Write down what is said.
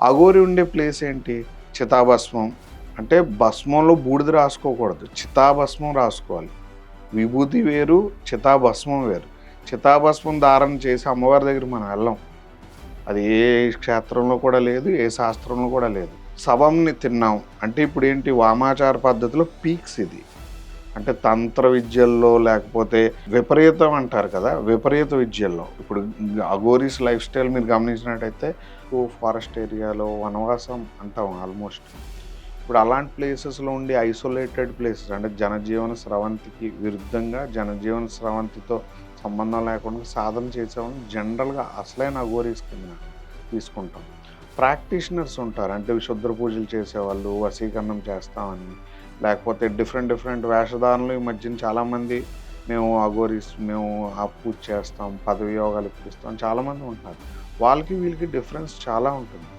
అఘోరి ఉండే ప్లేస్ ఏంటి? చితాభస్మం. అంటే భస్మంలో బూడిద రాసుకోకూడదు. చితాభస్మం రాసుకోవాలి. విభూతి వేరు, చితాభస్మం వేరు. చితాభస్మం ధారణ చేసి అమ్మవారి దగ్గరికి మనం వెళ్ళం. అది ఏ క్షేత్రంలో కూడా లేదు, ఏ శాస్త్రంలో కూడా లేదు. శవంని తిన్నాం అంటే ఇప్పుడేంటి వామాచార పద్ధతిలో పీక్స్ ఇది. అంటే తంత్ర విద్యల్లో లేకపోతే విపరీతం అంటారు కదా! విపరీత విద్యల్లో ఇప్పుడు అఘోరీస్ లైఫ్ స్టైల్ మీరు గమనించినట్టయితే ఫారెస్ట్ ఏరియాలో వనవాసం అంటాం ఆల్మోస్ట్. ఇప్పుడు అలాంటి ప్లేసెస్‌లో ఉండి ఐసోలేటెడ్ ప్లేసెస్ అంటే జనజీవన స్రవంతికి విరుద్ధంగా జనజీవన స్రవంతితో సంబంధం లేకుండా సాధన చేసేవాళ్ళని జనరల్‌గా అసలైన అఘోరీస్ కింద తీసుకుంటాం. ప్రాక్టీషనర్స్ ఉంటారు. అంటే క్షుద్ర పూజలు చేసేవాళ్ళు, వశీకరణం చేస్తామని, లేకపోతే డిఫరెంట్ వేషధారణలు ఈ మధ్యన చాలామంది మేము అఘోరీస్, మేము ఆ పూజ చేస్తాం, పదవి యోగాలు ఇప్పిస్తాం చాలామంది ఉంటున్నారు. వాళ్ళకి వీళ్ళకి డిఫరెన్స్ చాలా ఉంటుంది.